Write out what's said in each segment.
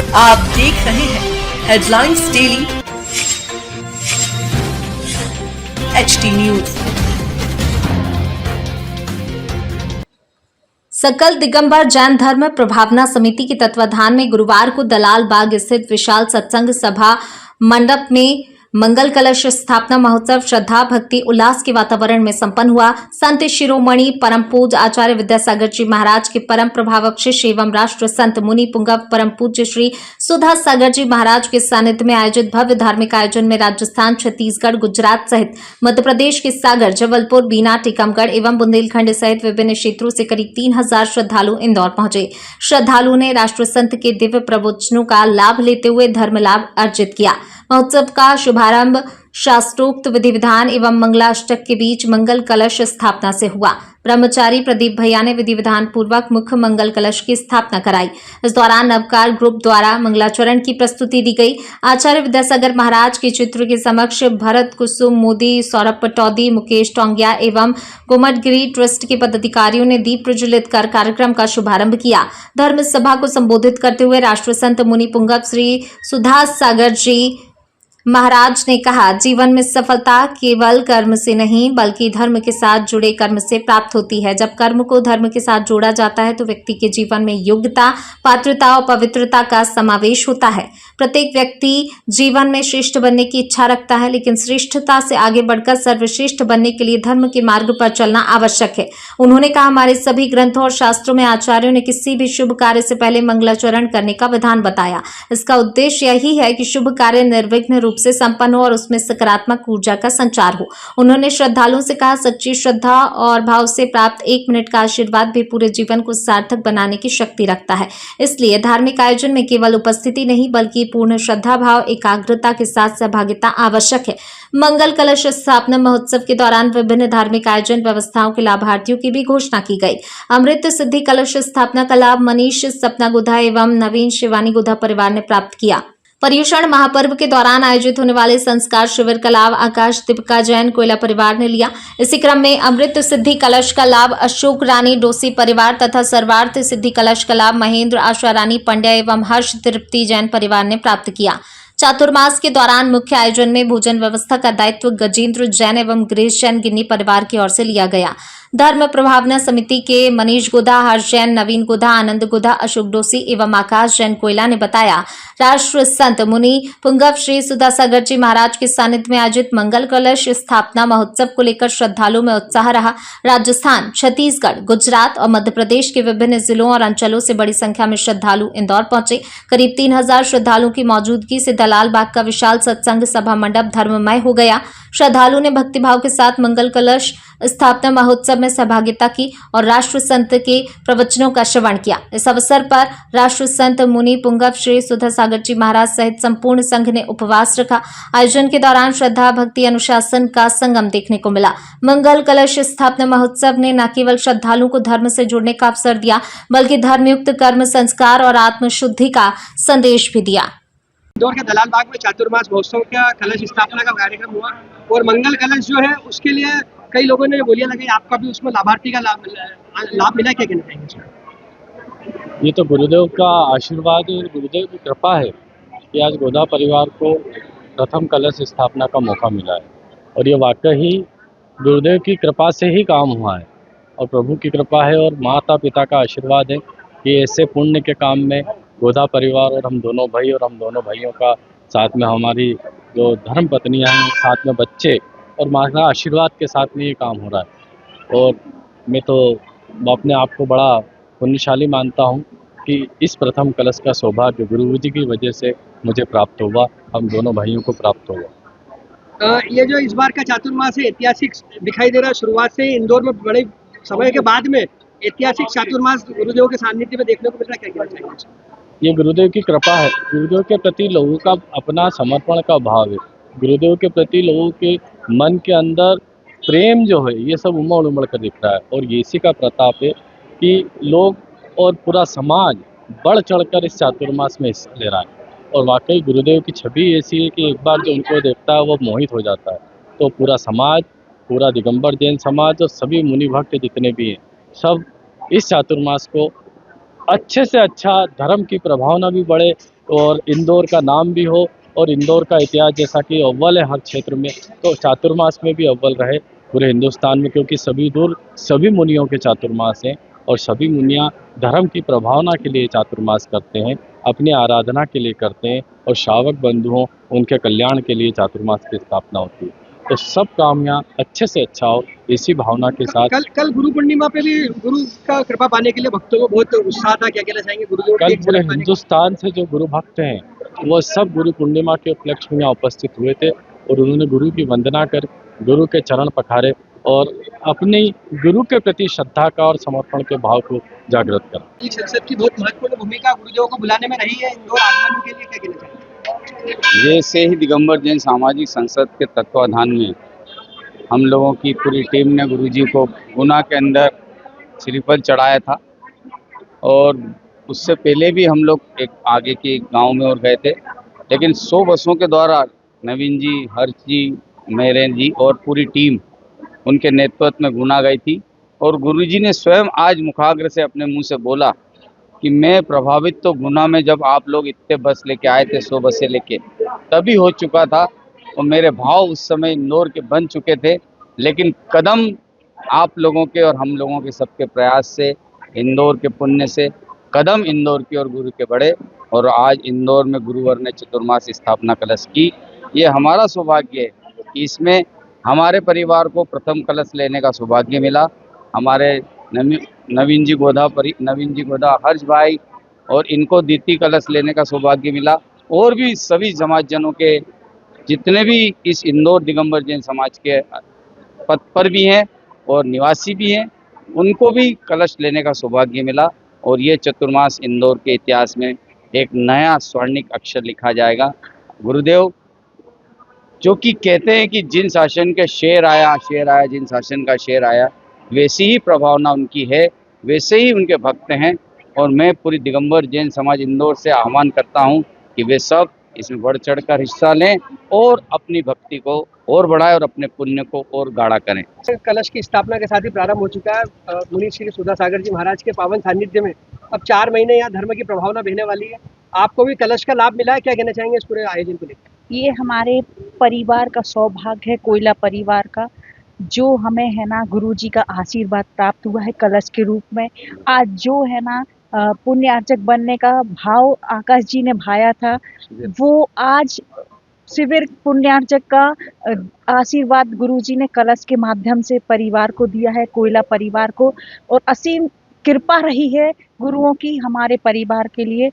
आप देख रहे हैं हेडलाइंस डेली HD न्यूज। सकल दिगंबर जैन धर्म प्रभावना समिति के तत्वाधान में गुरुवार को दलाल बाग स्थित विशाल सत्संग सभा मंडप में मंगल कलश स्थापना महोत्सव श्रद्धा भक्ति उल्लास के वातावरण में संपन्न हुआ। संत शिरोमणि परम पूज्य आचार्य विद्यासागर जी महाराज के परम प्रभावक शिष्य एवं राष्ट्र संत मुनि पुंगव परम पूज्य श्री सुधा सागर जी महाराज के सानिध्य में आयोजित भव्य धार्मिक आयोजन में राजस्थान, छत्तीसगढ़, गुजरात सहित मध्य प्रदेश के सागर, जबलपुर, बीना, टीकमगढ़ एवं बुंदेलखंड सहित विभिन्न क्षेत्रों से करीब 3000 श्रद्धालु इंदौर पहुंचे। श्रद्धालुओं ने राष्ट्र संत के दिव्य प्रवचनों का लाभ लेते हुए धर्म लाभ अर्जित किया। महोत्सव का शुभारंभ शास्त्रोक्त विधि विधान एवं मंगलाष्टक के बीच मंगल कलश स्थापना से हुआ। ब्रह्मचारी प्रदीप भैया ने विधि विधान पूर्वक मुख्य मंगल कलश की स्थापना कराई। इस दौरान नवकार ग्रुप द्वारा मंगलाचरण की प्रस्तुति दी गई। आचार्य विद्यासागर महाराज के चित्र के समक्ष भरत कुसुम मोदी, सौरभ पटौदी, मुकेश टोंगिया एवं गुमटगिरी ट्रस्ट के पदाधिकारियों ने दीप प्रज्वलित कर कार्यक्रम का शुभारंभ किया। धर्म सभा को संबोधित करते हुए राष्ट्र संत मुनि पुंगव श्री सुधा सागर जी महाराज ने कहा, जीवन में सफलता केवल कर्म से नहीं बल्कि धर्म के साथ जुड़े कर्म से प्राप्त होती है। जब कर्म को धर्म के साथ जोड़ा जाता है तो व्यक्ति के जीवन में योग्यता, पात्रता और पवित्रता का समावेश होता है। प्रत्येक व्यक्ति जीवन में श्रेष्ठ बनने की इच्छा रखता है, लेकिन श्रेष्ठता से आगे बढ़कर सर्वश्रेष्ठ बनने के लिए धर्म के मार्ग पर चलना आवश्यक है। उन्होंने कहा, हमारे सभी ग्रंथों और शास्त्रों में आचार्यों ने किसी भी शुभ कार्य से पहले मंगलाचरण करने का विधान बताया। इसका उद्देश्य यही है कि शुभ कार्य निर्विघ्न रूप से संपन्न हो और उसमें सकारात्मक ऊर्जा का संचार हो। उन्होंने श्रद्धालुओं से कहा, सच्ची श्रद्धा और भाव से प्राप्त 1 मिनट का आशीर्वाद भी पूरे जीवन को सार्थक बनाने की शक्ति रखता है। इसलिए धार्मिक आयोजन में केवल उपस्थिति नहीं बल्कि पूर्ण श्रद्धा भाव, एकाग्रता के साथ सहभागिता आवश्यक है। मंगल कलश स्थापना महोत्सव के दौरान विभिन्न धार्मिक आयोजन व्यवस्थाओं के लाभार्थियों की भी घोषणा की गई। अमृत सिद्धि कलश स्थापना का लाभ मनीष सपना गुधा एवं नवीन शिवानी गुधा परिवार ने प्राप्त किया। पर्युषण महापर्व के दौरान आयोजित होने वाले संस्कार शिविर का लाभ आकाश दीपिका जैन कोयला परिवार ने लिया। इसी क्रम में अमृत सिद्धि कलश का लाभ अशोक रानी डोसी परिवार तथा सर्वार्थ सिद्धि कलश का लाभ महेंद्र आशा रानी पंड्या एवं हर्ष तृप्ति जैन परिवार ने प्राप्त किया। चातुर्मास के दौरान मुख्य आयोजन में भोजन व्यवस्था का दायित्व गजेंद्र जैन एवं गिरीश जैन गिन्नी परिवार की ओर से लिया गया। धर्म प्रभावना समिति के मनीष गुधा, हर्ष जैन, नवीन गुधा, आनंद गुधा, अशोक डोसी एवं आकाश जैन कोयला ने बताया, राष्ट्र संत मुनि पुंगव श्री सुधा सागर जी महाराज के सानिध्य में आयोजित मंगल कलश स्थापना महोत्सव को लेकर श्रद्धालुओं में उत्साह रहा। राजस्थान, छत्तीसगढ़, गुजरात और मध्य प्रदेश के विभिन्न जिलों और अंचलों से बड़ी संख्या में श्रद्धालु इंदौर पहुंचे। करीब 3000 श्रद्धालुओं की मौजूदगी से दलाल बाग का विशाल सत्संग सभा मंडप धर्ममय हो गया। श्रद्धालुओं ने भक्तिभाव के साथ मंगल कलश स्थापना महोत्सव में सहभागिता की और राष्ट्र संत के प्रवचनों का श्रवण किया। इस अवसर पर राष्ट्र संत मुनि पुंगव श्री सुधा सागर जी महाराज सहित संपूर्ण संघ ने उपवास रखा। आयोजन के दौरान श्रद्धा भक्ति अनुशासन का संगम देखने को मिला। मंगल कलश स्थापना महोत्सव ने न केवल श्रद्धालुओं को धर्म से जुड़ने का अवसर दिया बल्कि धर्मयुक्त कर्म, संस्कार और आत्मशुद्धि का संदेश भी दिया। इंदौर के दलाल बाग में चातुर्मास महोत्सव का कलश स्थापना का कार्यक्रम हुआ और मंगल कलश जो है उसके लिए कई लोगों ने बोलियां लगाई, आपका भी उसमें लाभार्थी का लाभ मिला, क्या कहना चाहेंगे? ये तो गुरुदेव का आशीर्वाद और गुरुदेव की कृपा है कि आज गोधा परिवार को प्रथम कलश स्थापना का मौका मिला है और ये वाकई गुरुदेव की कृपा से ही काम हुआ है और प्रभु की कृपा है और माता पिता का आशीर्वाद है कि ऐसे पुण्य के काम में गोधा परिवार और हम दोनों भाई और हम दोनों भाइयों का साथ में हमारी जो धर्म पत्नियां हैं, साथ में बच्चे और माँ का आशीर्वाद के साथ में ये काम हो रहा है। और मैं तो अपने आप को बड़ा पुण्यशाली मानता हूँ कि इस प्रथम कलश का सौभाग्य गुरु जी की वजह से मुझे प्राप्त हुआ, हम दोनों भाइयों को प्राप्त हुआ। ये जो इस बार का चातुर्मास है ऐतिहासिक दिखाई दे रहा है। शुरुआत से इंदौर में बड़े समय के बाद में ऐतिहासिक चातुर्मास गुरुदेव के सानिध्य में देखने को मिल रहा है, क्या कहना चाहिए? ये गुरुदेव की कृपा है। गुरुदेव के प्रति लोगों का अपना समर्पण का भाव है। गुरुदेव के प्रति लोगों के मन के अंदर प्रेम जो है ये सब उमड़ उमड़ कर दिख रहा है और ये इसी का प्रताप है कि लोग और पूरा समाज बढ़ चढ़कर इस चातुर्मास में हिस्सा ले रहा है। और वाकई गुरुदेव की छवि ऐसी है कि एक बार जो उनको देखता है वो मोहित हो जाता है। तो पूरा समाज, पूरा दिगंबर जैन समाज और सभी मुनि भक्त जितने भी हैं सब इस चातुर्मास को अच्छे से अच्छा धर्म की प्रभावना भी बढ़े और इंदौर का नाम भी हो और इंदौर का इतिहास जैसा कि अव्वल है हर क्षेत्र में, तो चातुर्मास में भी अव्वल रहे पूरे हिंदुस्तान में, क्योंकि सभी मुनियों के चातुर्मास हैं और सभी मुनियाँ धर्म की प्रभावना के लिए चातुर्मास करते हैं, अपनी आराधना के लिए करते हैं और श्रावक बंधुओं उनके कल्याण के लिए चातुर्मास की स्थापना होती है। तो सब काम यहाँ अच्छे से अच्छा हो, इसी भावना के साथ कल गुरु पूर्णिमा पे भी गुरु का कृपा पाने के लिए भक्तों को बहुत उत्साह था, क्या कहना चाहेंगे गुरुदेव कल की एक पूरे झलक पाने का? हिंदुस्तान से जो गुरु भक्त हैं वो सब गुरु पूर्णिमा के उपलक्ष्य में यहाँ उपस्थित हुए थे और उन्होंने गुरु की वंदना कर गुरु के चरण पखारे और अपनी गुरु के प्रति श्रद्धा का और समर्पण के भाव को जागृत करा। एक संसद की बहुत महत्वपूर्ण भूमिका गुरुदेव को बुलाने में रही है इंदौर आगमन के लिए, क्या कहना चाहेंगे? ये से ही दिगंबर जैन सामाजिक संसद के तत्वाधान में हम लोगों की पूरी टीम ने गुरुजी को गुना के अंदर श्रीफल चढ़ाया था और उससे पहले भी हम लोग एक आगे के गांव में और गए थे, लेकिन 100 बसों के द्वारा नवीन जी, हर्ष जी, मेहरन जी और पूरी टीम उनके नेतृत्व में गुना गई थी और गुरुजी ने स्वयं आज मुखाग्र से अपने मुंह से बोला कि मैं प्रभावित तो गुना में जब आप लोग इतने बस लेके आए थे 100 बसें लेके तभी हो चुका था और मेरे भाव उस समय इंदौर के बन चुके थे, लेकिन कदम आप लोगों के और हम लोगों के सबके प्रयास से इंदौर के पुण्य से कदम इंदौर की और गुरु के बढ़े और आज इंदौर में गुरुवर ने चतुर्मास स्थापना कलश की। ये हमारा सौभाग्य है कि इसमें हमारे परिवार को प्रथम कलश लेने का सौभाग्य मिला। हमारे नवीन जी गोदा हर्ष भाई और इनको द्वितीय कलश लेने का सौभाग्य मिला और भी सभी समाजजनों के जितने भी इस इंदौर दिगंबर जैन समाज के पद पर भी हैं और निवासी भी हैं उनको भी कलश लेने का सौभाग्य मिला और ये चतुर्मास इंदौर के इतिहास में एक नया स्वर्णिक अक्षर लिखा जाएगा। गुरुदेव जो कि कहते हैं कि जिन शासन के शेर आया जिन शासन का शेर आया, वैसी ही प्रभावना उनकी है, वैसे ही उनके भक्त हैं और मैं पूरी दिगंबर जैन समाज इंदौर से आह्वान करता हूं कि वे सब इसमें बढ़ चढ़कर हिस्सा लें और अपनी भक्ति को और बढ़ाएं और अपने पुण्य को और गाढ़ा करें। कलश की स्थापना के साथ ही प्रारंभ हो चुका है। मुनि श्री सुधा सागर जी महाराज के पावन सानिध्य में अब 4 महीने यहाँ धर्म की प्रभावना बहने वाली है। आपको भी कलश का लाभ मिला है, क्या कहना चाहेंगे इस पूरे आयोजन को लेकर? ये हमारे परिवार का सौभाग्य है, कोयला परिवार का, जो हमें है ना गुरुजी का आशीर्वाद प्राप्त हुआ है कलश के रूप में। आज जो है ना पुण्यार्चक बनने का भाव आकाश जी ने भाया था, वो आज शिविर पुण्यार्चक का आशीर्वाद गुरुजी ने कलश के माध्यम से परिवार को दिया है, कोयला परिवार को, और असीम कृपा रही है गुरुओं की हमारे परिवार के लिए।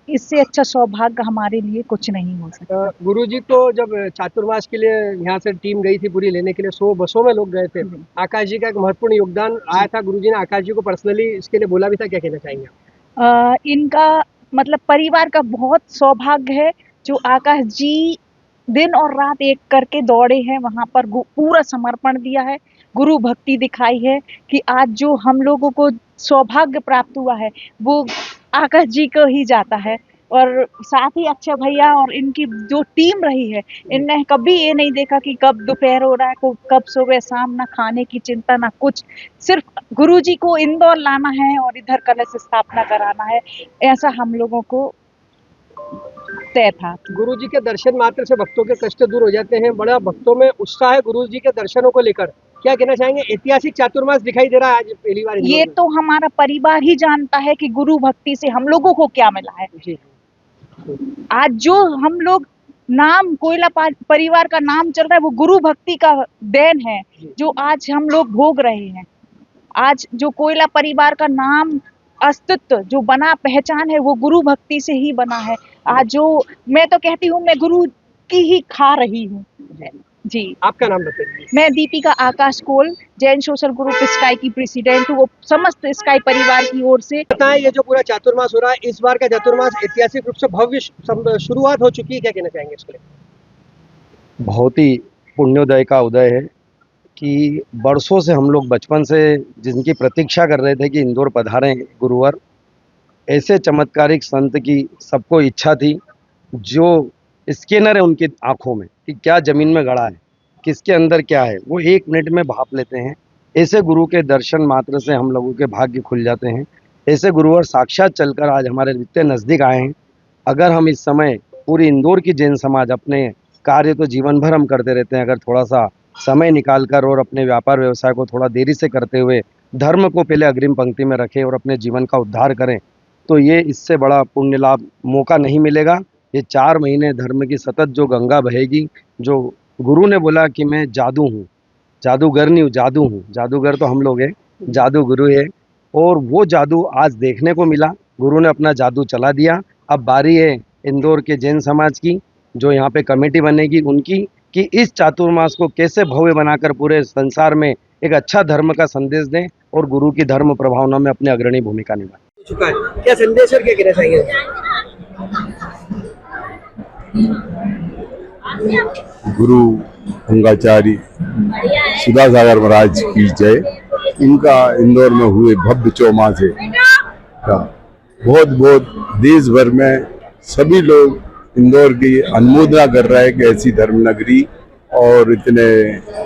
इससे अच्छा सौभाग्य हमारे लिए कुछ नहीं हो सकता। गुरुजी को जब चातुर्मास के लिए यहाँ से टीम गई थी पूरी लेने के लिए, 100 बसों में लोग गए थे, आकाश जी का एक महत्वपूर्ण योगदान आया था। गुरुजी ने आकाश जी को पर्सनली इसके लिए बोला भी था, क्या कहना चाहेंगे? इनका मतलब परिवार का बहुत सौभाग्य है जो आकाश जी दिन और रात एक करके दौड़े हैं, वहाँ पर पूरा समर्पण दिया है, गुरु भक्ति दिखाई है कि आज जो हम लोगों को सौभाग्य प्राप्त हुआ है वो आकाश जी को ही जाता है। और साथ ही अक्षय भैया और इनकी जो टीम रही है, इनने कभी ये नहीं देखा कि कब दोपहर हो रहा है, कब सुबह शाम, ना खाने की चिंता ना कुछ, सिर्फ गुरुजी को इंदौर लाना है और इधर कलश स्थापना कराना है, ऐसा हम लोगों को तय था। गुरुजी के दर्शन मात्र से भक्तों के कष्ट दूर हो जाते हैं, बड़ा भक्तों में उत्साह है गुरुजी के दर्शनों को लेकर, क्या कहना चाहेंगे? ऐतिहासिक चातुर्मास दिखाई दे रहा है आज पहली बार। ये तो हमारा परिवार ही जानता है कि गुरु भक्ति से हम लोगों को क्या मिला है। जी। आज जो हम लोग नाम कोयला परिवार का नाम चल रहा है वो गुरु भक्ति का देन है, जो आज हम लोग भोग रहे हैं। आज जो कोयला परिवार का नाम अस्तित्व जो बना, पहचान है, वो गुरु भक्ति से ही बना है। आज जो मैं तो कहती हूँ मैं गुरु की ही खा रही हूँ। जी, आपका नाम बताइए। मैं दीपिका आकाश कोल, जैन सोशल ग्रुप स्काई की प्रेसिडेंट हूँ, वो समस्त स्काई परिवार की ओर से। बताएं, ये जो पूरा चातुर्मास हो रहा है, इस बार का चातुर्मास ऐतिहासिक रूप से भव्य शुरुआत हो चुकी है, क्या कहना चाहेंगे इसके लिए? बहुत ही पुण्योदय का उदय है कि बरसों से हम लोग बचपन से जिनकी प्रतीक्षा कर रहे थे कि इंदौर पधारें गुरुवर, ऐसे चमत्कारिक संत की सबको इच्छा थी, जो स्कैनर है उनकी आंखों में कि क्या ज़मीन में गड़ा है, किसके अंदर क्या है, वो 1 मिनट में भाप लेते हैं। ऐसे गुरु के दर्शन मात्र से हम लोगों के भाग्य खुल जाते हैं। ऐसे गुरुवर साक्षात चलकर आज हमारे इतने नज़दीक आए हैं। अगर हम इस समय पूरी इंदौर की जैन समाज अपने कार्य तो जीवन भर हम करते रहते हैं, अगर थोड़ा सा समय निकाल कर और अपने व्यापार व्यवसाय को थोड़ा देरी से करते हुए धर्म को पहले अग्रिम पंक्ति में रखें और अपने जीवन का उद्धार करें, तो ये इससे बड़ा पुण्य लाभ मौका नहीं मिलेगा। ये 4 महीने धर्म की सतत जो गंगा बहेगी, जो गुरु ने बोला कि मैं जादू हूँ, जादूगर नहीं हूँ, जादू हूँ, जादूगर तो हम लोग हैं, जादू गुरु है, और वो जादू आज देखने को मिला। गुरु ने अपना जादू चला दिया। अब बारी है इंदौर के जैन समाज की, जो यहाँ पे कमेटी बनेगी उनकी, कि इस चातुर्मास को कैसे भव्य बनाकर पूरे संसार में एक अच्छा धर्म का संदेश दें और गुरु की धर्म प्रभावना में अपनी अग्रणी भूमिका निभाएं। चुका है, क्या संदेश और क्या कहना चाहिए? गुरु गंगाचार्य सुधा सागर महाराज की जय। इनका इंदौर में हुए भव्य चौमासे का बहुत बहुत देश भर में सभी लोग इंदौर की अनुमोदना कर रहे हैं कि ऐसी धर्म नगरी, और इतने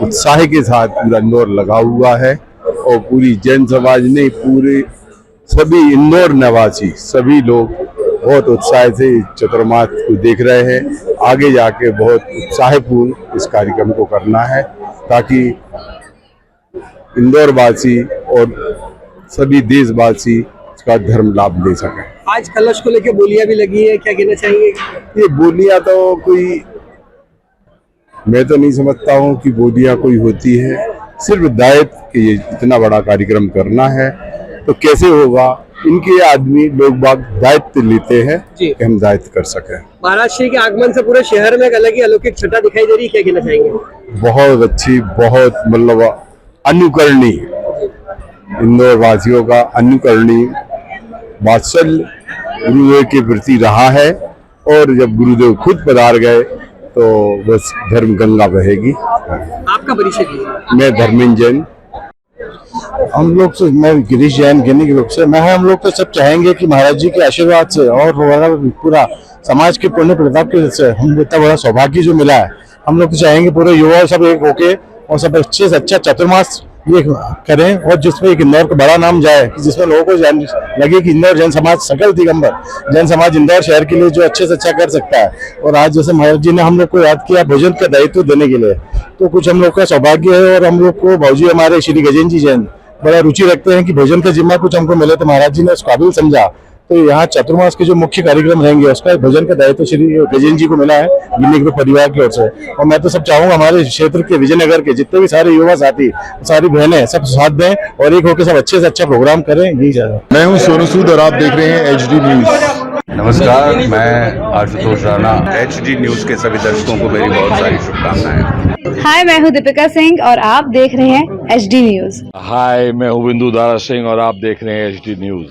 उत्साह के साथ पूरा इंदौर लगा हुआ है। और पूरी जैन समाज ने, पूरे सभी इंदौर निवासी सभी लोग बहुत उत्साह से चातुर्मास को देख रहे हैं। आगे जाके बहुत उत्साहपूर्ण इस कार्यक्रम को करना है, ताकि इंदौर वासी और सभी देशवासी इसका धर्म लाभ ले सकें। आज कलश को लेकर बोलियां भी लगी है, क्या कहना चाहिए? ये बोलियां तो कोई, मैं तो नहीं समझता हूँ कि बोलियां कोई होती है। सिर्फ दायित्व कि ये इतना बड़ा कार्यक्रम करना है तो कैसे होगा, इनके आदमी लोग बाग दायित्व लेते हैं कि हम दायित्व कर सकें। महाराज श्री के आगमन से पूरे शहर में एक अलग ही अलौकिक छटा दिखाई दे रही है, क्या कहना चाहेंगे? बहुत अच्छी, बहुत मतलब अनुकरणीय, इंदौर वासियों का अनुकरणीय वात्सल्य गुरुदेव के प्रति रहा है। और जब गुरुदेव खुद पधार गए तो बस धर्म गंगा बहेगी। आपका परिचय दीजिए। मैं धर्मेंद्र जैन। हम लोग तो, मैं गिरीश जैन गिनी के रूप से मैं, हम लोग तो सब चाहेंगे कि महाराज जी के आशीर्वाद से और पूरा समाज के पुण्य प्रताप के से हम इतना बड़ा सौभाग्य जो मिला है, हम लोग तो चाहेंगे पूरे युवा सब एक होके और सब अच्छे से अच्छा चातुर्मास ये करें, और जिसमें एक इंदौर का बड़ा नाम जाए, कि जिसमें लोगों को लगे कि इंदौर जैन समाज सकल दिगंबर जैन समाज इंदौर शहर के लिए जो अच्छे से अच्छा कर सकता है। और आज जैसे महाराज जी ने हम लोग को याद किया भोजन का दायित्व देने के लिए, तो कुछ हम लोग का सौभाग्य है। और हम लोग को भाऊजी हमारे श्री गजेंद्र जी जैन बड़ा रुचि रखते हैं कि भोजन का जिम्मा कुछ हमको मिले, तो महाराज जी ने उस काबिल समझा, तो यहाँ चातुर्मास के जो मुख्य कार्यक्रम रहेंगे उसका भोजन का दायित्व श्री गजेंद्र जी को मिला है गिनी ग्रुप परिवार की ओर से। और मैं तो सब चाहूंगा हमारे क्षेत्र के विजयनगर के जितने भी सारे युवा साथी, सारी बहनें सब साथ दें और एक होकर सब अच्छे से अच्छा प्रोग्राम करें। यही चाहता। मैं हूँ सोनू सूद और आप देख रहे हैं HD न्यूज। नमस्कार, मैं आशुतोष राणा। HD न्यूज के सभी दर्शकों को मेरी बहुत सारी शुभकामनाएं। हाय, मैं हूँ दीपिका सिंह और आप देख रहे हैं HD न्यूज। हाय, मैं हूँ बिंदु दारा सिंह और आप देख रहे हैं HD न्यूज।